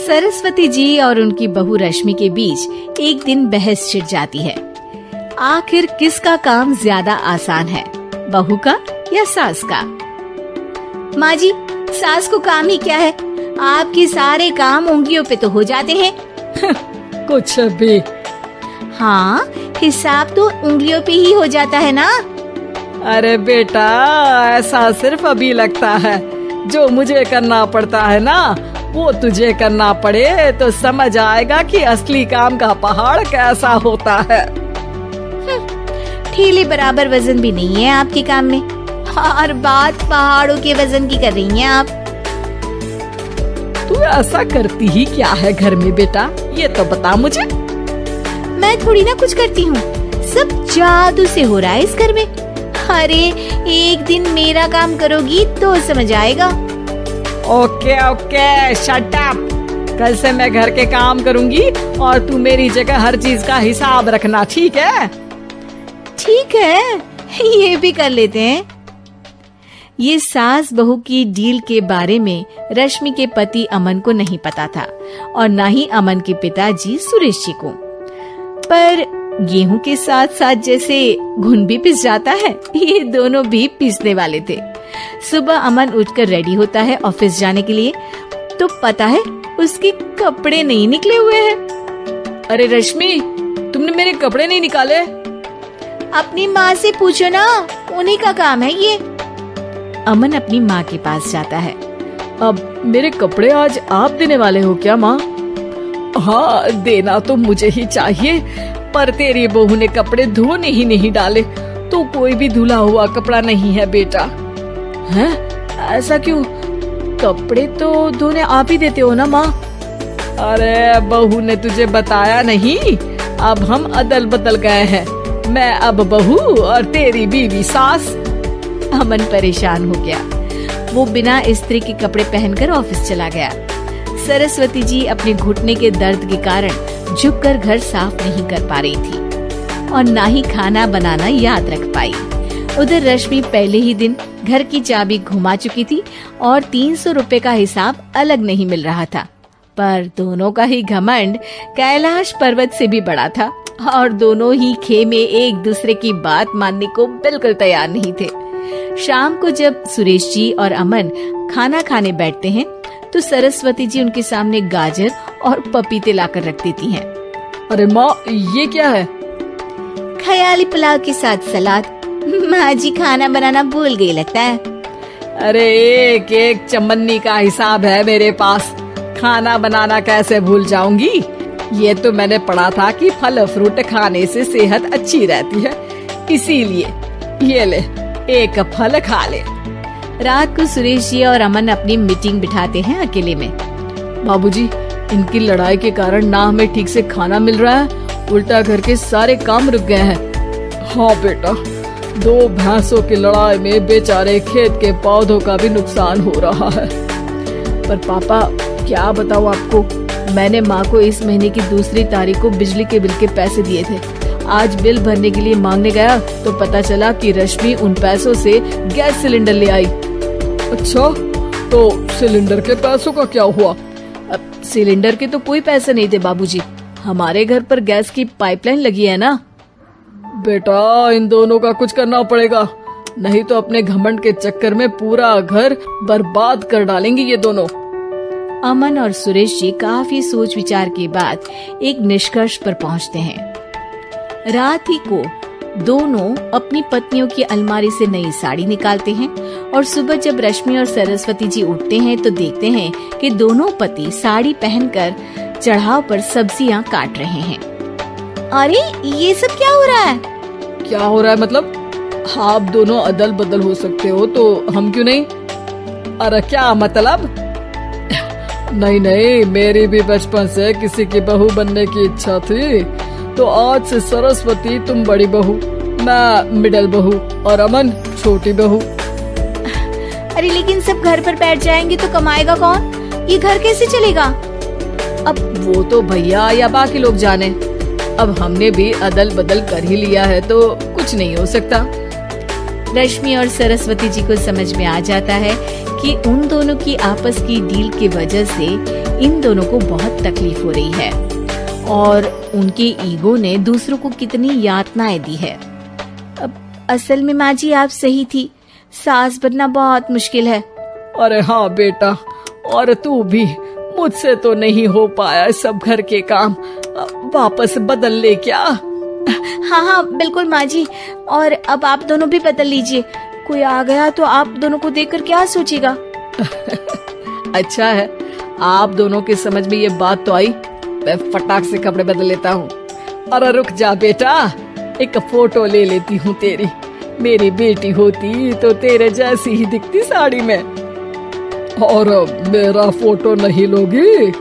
सरस्वती जी और उनकी बहू रश्मि के बीच एक दिन बहस छिड़ जाती है। आखिर किसका काम ज्यादा आसान है, बहू का या सास का? माँ जी, सास को काम ही क्या है, आपके सारे काम उंगलियों पे तो हो जाते हैं। कुछ भी। हाँ, हिसाब तो उंगलियों पे ही हो जाता है ना। अरे बेटा, ऐसा सिर्फ अभी लगता है। जो मुझे करना पड़ता है ना, वो तुझे करना पड़े तो समझ आएगा कि असली काम का पहाड़ कैसा होता है। ठेले बराबर वजन भी नहीं है आपके काम में, और बात पहाड़ों के वजन की कर रही हैं आप। तू ऐसा करती ही क्या है घर में बेटा, ये तो बता मुझे। मैं थोड़ी ना कुछ करती हूँ, सब जादू से हो रहा है इस घर में। अरे एक दिन मेरा काम करोगी तो समझ आएगा। Okay okay, shut up. कल से मैं घर के काम करूंगी और तू मेरी जगह हर चीज का हिसाब रखना, ठीक है? ठीक है, ये भी कर लेते हैं। ये सास बहू की डील के बारे में रश्मि के पति अमन को नहीं पता था और न ही अमन के पिताजी सुरेश जी को। पर गेहूं के साथ साथ जैसे घुन भी पिस जाता है, ये दोनों भी पिसने वाले थे। सुबह अमन उठकर रेडी होता है ऑफिस जाने के लिए, तो पता है उसके कपड़े नहीं निकले हुए हैं। अरे रश्मि, तुमने मेरे कपड़े नहीं निकाले? अपनी माँ से पूछो ना, उन्हीं का काम है ये। अमन अपनी माँ के पास जाता है। अब मेरे कपड़े आज आप देने वाले हो क्या माँ? हाँ, देना तो मुझे ही चाहिए, पर तेरी बहू ने कपड़े धोने ही नहीं डाले, तो कोई भी धुला हुआ कपड़ा नहीं है बेटा। हैं? ऐसा क्यों? कपड़े तो धोने आप ही देते हो ना माँ? अरे बहू ने तुझे बताया नहीं, अब हम अदल बदल गए हैं। मैं अब बहू और तेरी बीवी सास। अमन परेशान हो गया। वो बिना इस्त्री के कपड़े पहनकर ऑफिस चला गया। सरस्वती जी अपने घुटने के दर्द के कारण झुककर घर साफ नहीं कर पा रही थी और ना ही खाना बनाना याद रख पाई। उधर रश्मि पहले ही दिन घर की चाबी घुमा चुकी थी और 300 रुपए का हिसाब अलग नहीं मिल रहा था। पर दोनों का ही घमंड कैलाश पर्वत से भी बड़ा था और दोनों ही खेमे एक दूसरे की बात मानने को बिल्कुल तैयार नहीं थे। शाम को जब सुरेश जी और अमन खाना खाने बैठते हैं, तो सरस्वती जी उनके सामने गाजर और पपीते लाकर रख देती हैं। अरे माँ, ये क्या है? ख्याली पुलाव के साथ सलाद। माँ जी खाना बनाना भूल गई लगता है। अरे एक एक चमन्नी का हिसाब है मेरे पास, खाना बनाना कैसे भूल जाऊंगी? ये तो मैंने पढ़ा था कि फल फ्रूट खाने से सेहत अच्छी रहती है, इसीलिए ये ले, एक फल खा ले। रात को सुरेश जी और अमन अपनी मीटिंग बिठाते हैं अकेले में। बाबूजी, इनकी लड़ाई के कारण ना हमें ठीक से खाना मिल रहा है, उल्टा घर के सारे काम रुक गए हैं। हाँ बेटा, 2 भैंसों की लड़ाई में बेचारे खेत के पौधों का भी नुकसान हो रहा है। पर पापा, क्या बताऊँ आपको, मैंने माँ को इस महीने की 2 तारीख को बिजली के बिल के पैसे दिए थे। आज बिल भरने के लिए मांगने गया तो पता चला कि रश्मि उन पैसों से गैस सिलेंडर ले आई। अच्छा, तो सिलेंडर के पैसों का क्या हुआ? अब सिलेंडर के तो कोई पैसे नहीं थे बाबूजी, हमारे घर पर गैस की पाइपलाइन लगी है ना। बेटा, इन दोनों का कुछ करना पड़ेगा, नहीं तो अपने घमंड के चक्कर में पूरा घर बर्बाद कर डालेंगे ये दोनों। अमन और सुरेश जी काफी सोच विचार के बाद एक निष्कर्ष पर पहुंचते हैं। रात ही को दोनों अपनी पत्नियों की अलमारी से नई साड़ी निकालते हैं और सुबह जब रश्मि और सरस्वती जी उठते हैं तो देखते हैं कि दोनों पति साड़ी पहनकर चढ़ाव पर सब्जियां काट रहे हैं। अरे ये सब क्या हो रहा है? क्या हो रहा है मतलब? आप दोनों अदल बदल हो सकते हो तो हम क्यों नहीं? अरे क्या मतलब? नहीं नहीं, मेरी भी बचपन से किसी की बहू बनने की इच्छा थी, तो आज से सरस्वती तुम बड़ी बहू, मैं मिडिल बहू और अमन छोटी बहू। अरे लेकिन सब घर पर बैठ जाएंगे तो कमाएगा कौन? ये घर कैसे चलेगा? अब वो तो भैया या बाकी लोग जाने, अब हमने भी अदल बदल कर ही लिया है तो कुछ नहीं हो सकता। रश्मि और सरस्वती जी को समझ में आ जाता है कि उन दोनों की आपस की डील की वजह से इन दोनों को बहुत तकलीफ हो रही है और उनके ईगो ने दूसरों को कितनी यातनाएं दी है। अब असल में माँ जी आप सही थी, सास बनना बहुत मुश्किल है। अरे हाँ बेटा, और तू भी, मुझसे तो नहीं हो पाया सब घर के काम, वापस बदल ले क्या? हाँ हाँ बिल्कुल माँ जी, और अब आप दोनों भी बदल लीजिए, कोई आ गया तो आप दोनों को देखकर क्या सोचेगा। अच्छा है, आप दोनों के समझ में ये बात तो आई, मैं फटाक से कपड़े बदल लेता हूँ। अरे रुक जा बेटा, एक फोटो ले लेती हूँ तेरी, मेरी बेटी होती तो तेरे जैसी ही दिखती साड़ी में। और मेरा फोटो नहीं लोगी?